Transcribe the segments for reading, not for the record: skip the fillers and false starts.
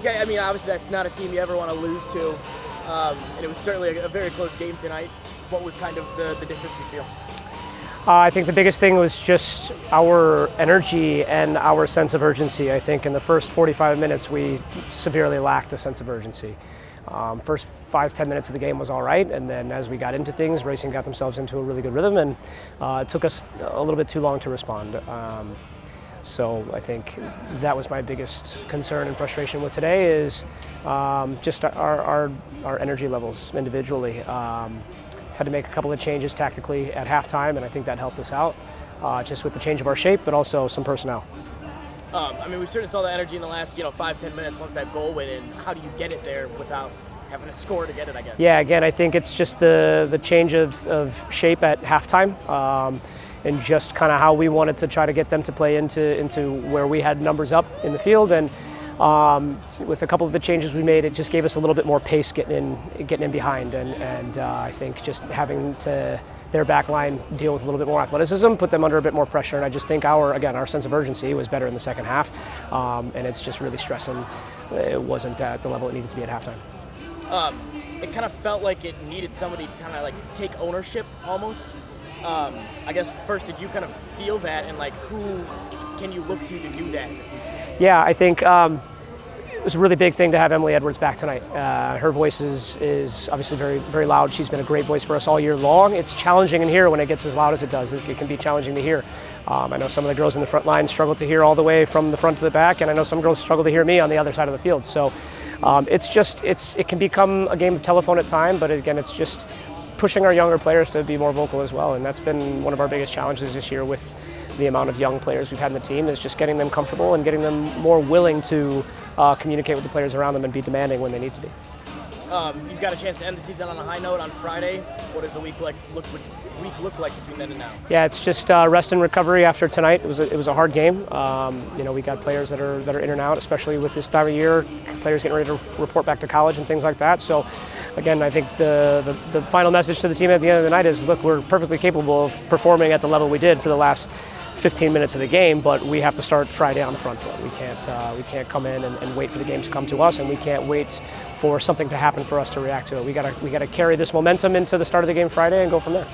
I mean, obviously that's not a team you ever want to lose to, and it was certainly a very close game tonight. What was kind of the difference you feel? I think the biggest thing was just our energy and our sense of urgency. I think in the first 45 minutes we severely lacked a sense of urgency. First 5-10 minutes of the game was all right, and then as we got into things, Racing got themselves into a really good rhythm, and it took us a little bit too long to respond. So I think that was my biggest concern and frustration with today is just our energy levels individually. Had to make a couple of changes tactically at halftime, and I think that helped us out, just with the change of our shape, but also some personnel. I mean, we certainly saw the energy in the last 5-10 minutes once that goal went in. How do you get it there without having to score to get it, I guess? Yeah, again, I think it's just the change of shape at halftime, and just kind of how we wanted to try to get them to play into where we had numbers up in the field. And with a couple of the changes we made, it just gave us a little bit more pace getting in behind, and I think just having to their back line deal with a little bit more athleticism, put them under a bit more pressure, and I just think our sense of urgency was better in the second half, and it's just really stressing. It wasn't at the level it needed to be at halftime. It kind of felt like it needed somebody to kind of like take ownership almost. I guess first, did you kind of feel that, and like who can you look to do that in the future? Yeah, I think it was a really big thing to have Emily Edwards back tonight. Her voice is obviously very, very loud. She's been a great voice for us all year long. It's challenging in here when it gets as loud as it does. It can be challenging to hear. I know some of the girls in the front line struggle to hear all the way from the front to the back, and I know some girls struggle to hear me on the other side of the field. So it can become a game of telephone at time, but again, it's just pushing our younger players to be more vocal as well, and that's been one of our biggest challenges this year with the amount of young players we've had in the team, is just getting them comfortable and getting them more willing to communicate with the players around them and be demanding when they need to be. You've got a chance to end the season on a high note on Friday. What does the week look like between then and now? Yeah, it's just rest and recovery after tonight. It was a hard game. We got players that are in and out, especially with this time of year. Players getting ready to report back to college and things like that. So, again, I think the final message to the team at the end of the night is, look, we're perfectly capable of performing at the level we did for the last 15 minutes of the game, but we have to start Friday on the front foot. We can't come in and wait for the game to come to us, and we can't wait for something to happen for us to react to it. We gotta carry this momentum into the start of the game Friday and go from there.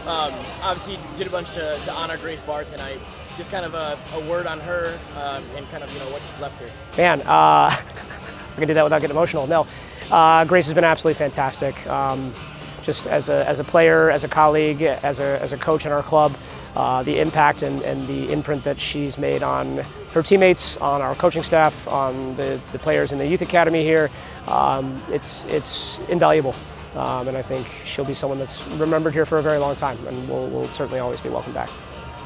Obviously, you did a bunch to honor Grace Barr tonight. Just kind of a word on her and kind of what she's left here. Man, I can do that without getting emotional. No, Grace has been absolutely fantastic. Just as a player, as a colleague, as a coach in our club. The impact and the imprint that she's made on her teammates, on our coaching staff, on the players in the youth academy here, it's invaluable. And I think she'll be someone that's remembered here for a very long time, and will certainly always be welcome back.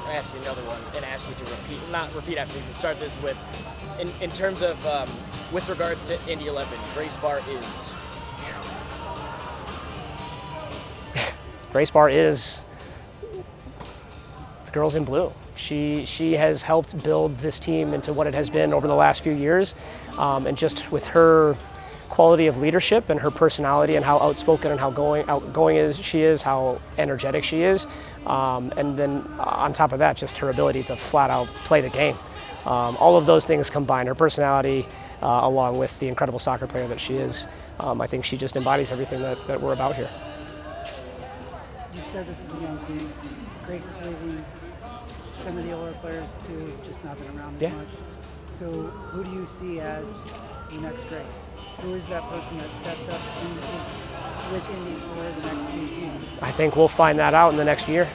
I asked you another one and asked you to not repeat after me, but start this with, in terms of, with regards to Indy 11, Grace Barr is? Grace Barr is the girls in blue. She has helped build this team into what it has been over the last few years, and just with her quality of leadership and her personality and how outspoken and how outgoing she is, how energetic she is, and then on top of that, just her ability to flat out play the game. All of those things combined, her personality along with the incredible soccer player that she is, I think she just embodies everything that we're about here. You said this is a young team. Grace is leaving. Some of the older players too, just not been around as much. So who do you see as the next Grace? Who is that person that steps up with Indy for the next few seasons? I think we'll find that out in the next year.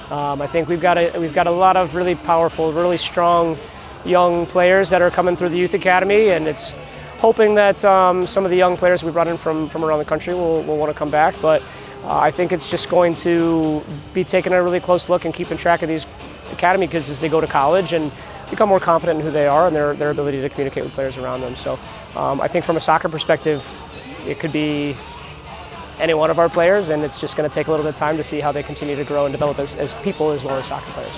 I think we've got a lot of really powerful, really strong young players that are coming through the youth academy, and it's hoping that some of the young players we brought in from around the country will want to come back. But I think it's just going to be taking a really close look and keeping track of these academy kids as they go to college and become more confident in who they are and their ability to communicate with players around them. So I think from a soccer perspective, it could be any one of our players, and it's just going to take a little bit of time to see how they continue to grow and develop as people as well as soccer players.